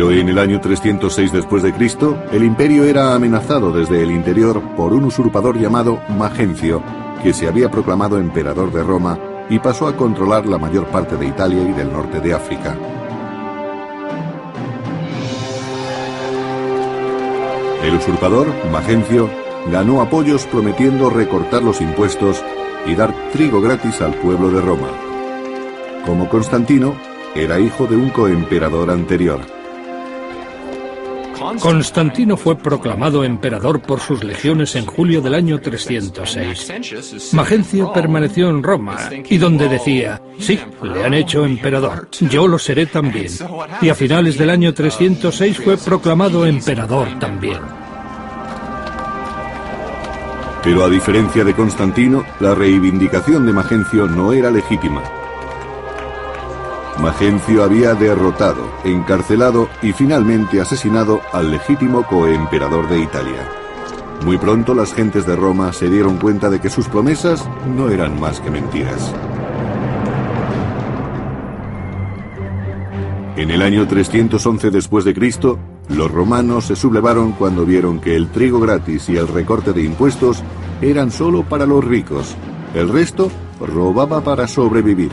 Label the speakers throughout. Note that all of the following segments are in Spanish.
Speaker 1: Pero en el año 306 después de Cristo, el imperio era amenazado desde el interior por un usurpador llamado Magencio, que se había proclamado emperador de Roma y pasó a controlar la mayor parte de Italia y del norte de África. El usurpador, Magencio, ganó apoyos prometiendo recortar los impuestos y dar trigo gratis al pueblo de Roma. Como Constantino, era hijo de un coemperador anterior.
Speaker 2: Constantino fue proclamado emperador por sus legiones en julio del año 306. Magencio permaneció en Roma y donde decía, sí, le han hecho emperador, yo lo seré también. Y a finales del año 306 fue proclamado emperador también.
Speaker 1: Pero a diferencia de Constantino, la reivindicación de Magencio no era legítima. Magencio había derrotado, encarcelado y finalmente asesinado al legítimo coemperador de Italia. Muy pronto las gentes de Roma se dieron cuenta de que sus promesas no eran más que mentiras. En el año 311 después de Cristo, los romanos se sublevaron cuando vieron que el trigo gratis y el recorte de impuestos eran solo para los ricos. El resto robaba para sobrevivir.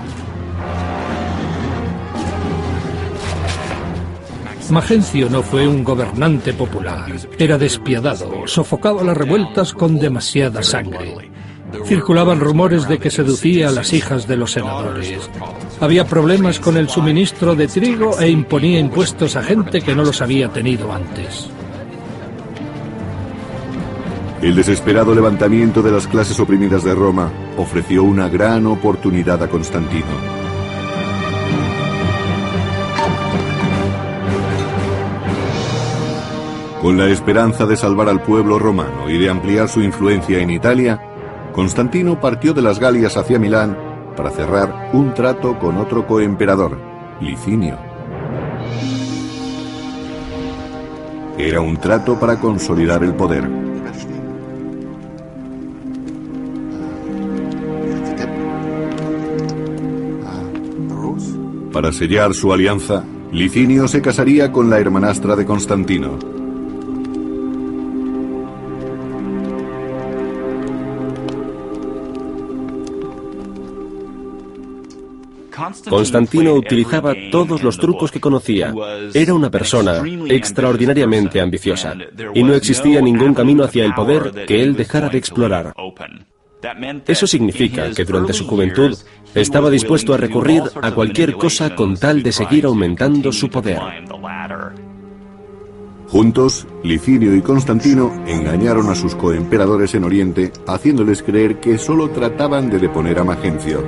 Speaker 2: Magencio no fue un gobernante popular. Era despiadado, sofocaba las revueltas con demasiada sangre. Circulaban rumores de que seducía a las hijas de los senadores. Había problemas con el suministro de trigo e imponía impuestos a gente que no los había tenido antes.
Speaker 1: El desesperado levantamiento de las clases oprimidas de Roma ofreció una gran oportunidad a Constantino. Con la esperanza de salvar al pueblo romano y de ampliar su influencia en Italia, Constantino partió de las Galias hacia Milán para cerrar un trato con otro coemperador, Licinio. Era un trato para consolidar el poder. Para sellar su alianza, Licinio se casaría con la hermanastra de Constantino.
Speaker 3: Constantino utilizaba todos los trucos que conocía. Era una persona extraordinariamente ambiciosa, y no existía ningún camino hacia el poder que él dejara de explorar. Eso significa que durante su juventud estaba dispuesto a recurrir a cualquier cosa con tal de seguir aumentando su poder.
Speaker 1: Juntos, Licinio y Constantino engañaron a sus coemperadores en Oriente, haciéndoles creer que solo trataban de deponer a Magencio.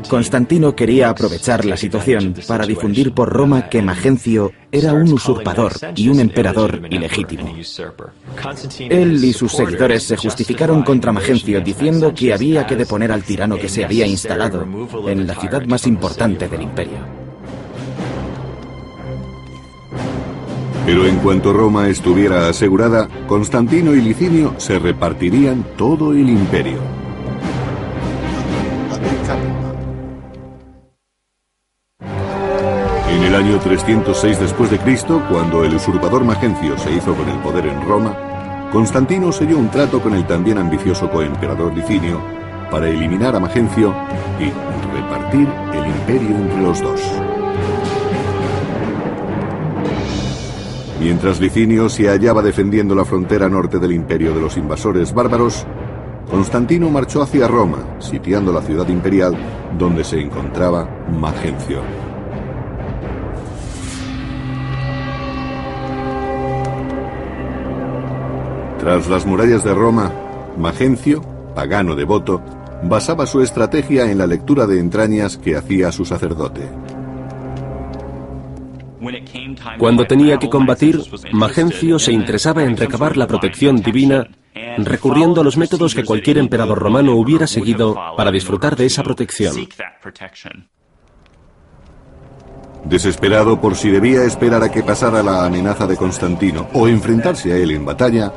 Speaker 4: Constantino quería aprovechar la situación para difundir por Roma que Magencio era un usurpador y un emperador ilegítimo. Él y sus seguidores se justificaron contra Magencio diciendo que había que deponer al tirano que se había instalado en la ciudad más importante del imperio.
Speaker 1: Pero en cuanto Roma estuviera asegurada, Constantino y Licinio se repartirían todo el imperio. En el año 306 después de Cristo, cuando el usurpador Magencio se hizo con el poder en Roma, Constantino selló un trato con el también ambicioso coemperador Licinio para eliminar a Magencio y repartir el imperio entre los dos. Mientras Licinio se hallaba defendiendo la frontera norte del imperio de los invasores bárbaros, Constantino marchó hacia Roma, sitiando la ciudad imperial donde se encontraba Magencio. Tras las murallas de Roma, Magencio, pagano devoto, basaba su estrategia en la lectura de entrañas que hacía su sacerdote.
Speaker 3: Cuando tenía que combatir, Magencio se interesaba en recabar la protección divina, recurriendo a los métodos que cualquier emperador romano hubiera seguido para disfrutar de esa protección.
Speaker 1: Desesperado por si debía esperar a que pasara la amenaza de Constantino o enfrentarse a él en batalla,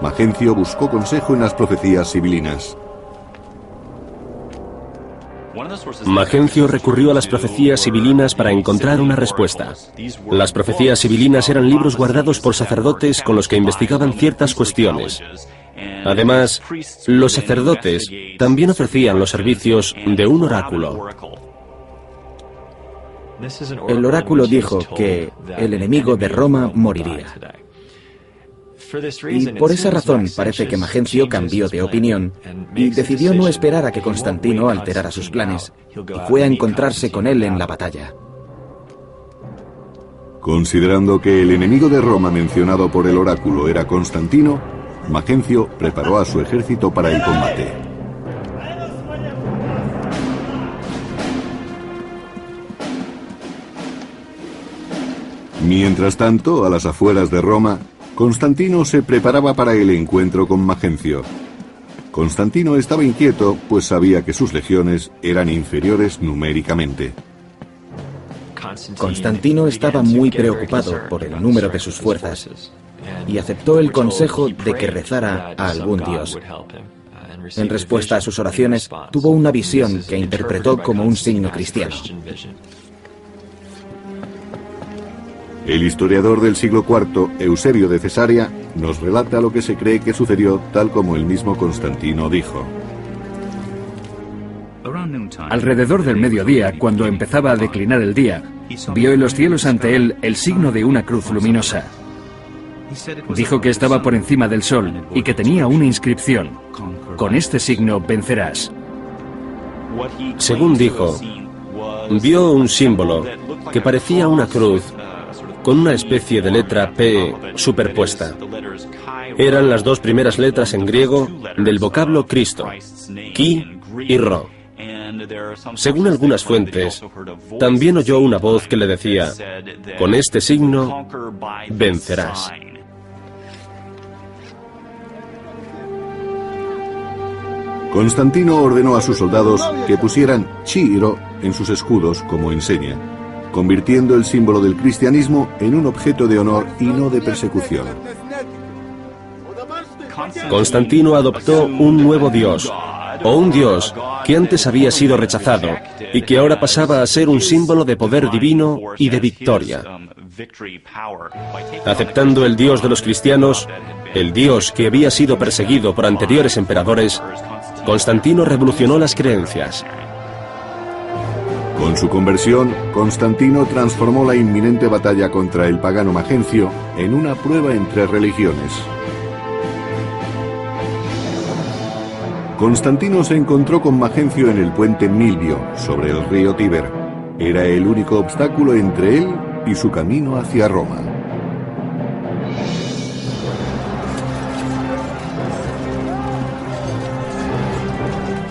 Speaker 1: Magencio buscó consejo en las profecías sibilinas.
Speaker 3: Magencio recurrió a las profecías sibilinas para encontrar una respuesta. Las profecías sibilinas eran libros guardados por sacerdotes con los que investigaban ciertas cuestiones. Además, los sacerdotes también ofrecían los servicios de un oráculo.
Speaker 4: El oráculo dijo que el enemigo de Roma moriría. Y por esa razón parece que Magencio cambió de opinión y decidió no esperar a que Constantino alterara sus planes, y fue a encontrarse con él en la batalla.
Speaker 1: Considerando que el enemigo de Roma mencionado por el oráculo era Constantino, Magencio preparó a su ejército para el combate. Mientras tanto, a las afueras de Roma, Constantino se preparaba para el encuentro con Magencio. Constantino estaba inquieto, pues sabía que sus legiones eran inferiores numéricamente.
Speaker 4: Constantino estaba muy preocupado por el número de sus fuerzas y aceptó el consejo de que rezara a algún dios. En respuesta a sus oraciones, tuvo una visión que interpretó como un signo cristiano.
Speaker 1: El historiador del siglo IV, Eusebio de Cesarea, nos relata lo que se cree que sucedió tal como el mismo Constantino dijo.
Speaker 5: Alrededor del mediodía, cuando empezaba a declinar el día, vio en los cielos ante él el signo de una cruz luminosa. Dijo que estaba por encima del sol y que tenía una inscripción: con este signo vencerás.
Speaker 3: Según dijo, vio un símbolo que parecía una cruz con una especie de letra P superpuesta. Eran las dos primeras letras en griego del vocablo Cristo, Ki y Ro. Según algunas fuentes, también oyó una voz que le decía: con este signo vencerás.
Speaker 1: Constantino ordenó a sus soldados que pusieran Chi y Ro en sus escudos como enseña, convirtiendo el símbolo del cristianismo en un objeto de honor y no de persecución.
Speaker 3: Constantino adoptó un nuevo dios, o un dios que antes había sido rechazado y que ahora pasaba a ser un símbolo de poder divino y de victoria. Aceptando el dios de los cristianos, el dios que había sido perseguido por anteriores emperadores, Constantino revolucionó las creencias.
Speaker 1: Con su conversión, Constantino transformó la inminente batalla contra el pagano Magencio en una prueba entre religiones. Constantino se encontró con Magencio en el puente Milvio, sobre el río Tíber. Era el único obstáculo entre él y su camino hacia Roma.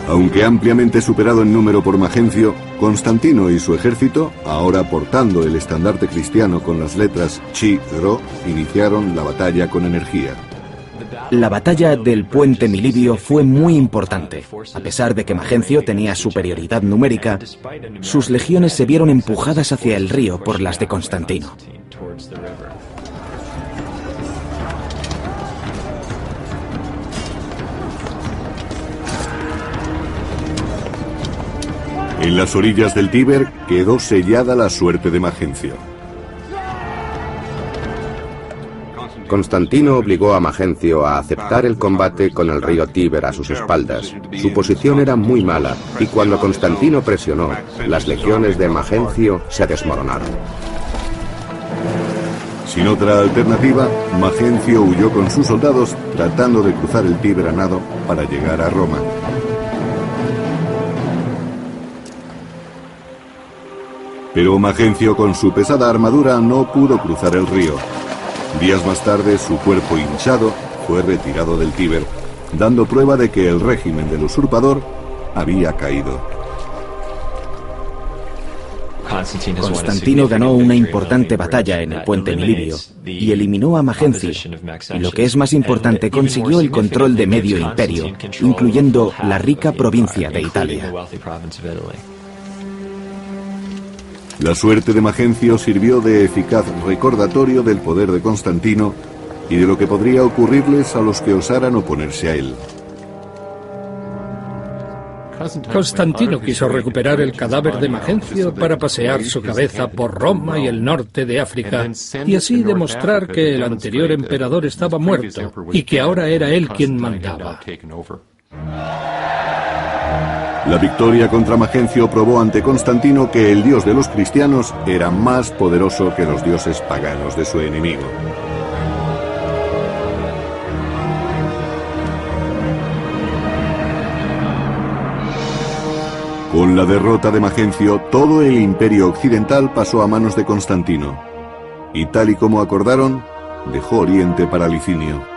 Speaker 1: Aunque ampliamente superado en número por Magencio, Constantino y su ejército, ahora portando el estandarte cristiano con las letras Chi y Ro, iniciaron la batalla con energía.
Speaker 4: La batalla del puente Milivio fue muy importante. A pesar de que Magencio tenía superioridad numérica, sus legiones se vieron empujadas hacia el río por las de Constantino.
Speaker 1: En las orillas del Tíber quedó sellada la suerte de Magencio.
Speaker 6: Constantino obligó a Magencio a aceptar el combate con el río Tíber a sus espaldas. Su posición era muy mala y cuando Constantino presionó, las legiones de Magencio se desmoronaron.
Speaker 1: Sin otra alternativa, Magencio huyó con sus soldados tratando de cruzar el Tíber a nado para llegar a Roma. Pero Magencio con su pesada armadura no pudo cruzar el río. Días más tarde su cuerpo hinchado fue retirado del Tíber, dando prueba de que el régimen del usurpador había caído.
Speaker 4: Constantino ganó una importante batalla en el puente Milivio y eliminó a Magencio, y lo que es más importante, consiguió el control de medio imperio, incluyendo la rica provincia de Italia.
Speaker 1: La suerte de Magencio sirvió de eficaz recordatorio del poder de Constantino y de lo que podría ocurrirles a los que osaran oponerse a él.
Speaker 2: Constantino quiso recuperar el cadáver de Magencio para pasear su cabeza por Roma y el norte de África, y así demostrar que el anterior emperador estaba muerto y que ahora era él quien mandaba.
Speaker 1: La victoria contra Magencio probó ante Constantino que el dios de los cristianos era más poderoso que los dioses paganos de su enemigo. Con la derrota de Magencio, todo el imperio occidental pasó a manos de Constantino, y tal y como acordaron, dejó Oriente para Licinio.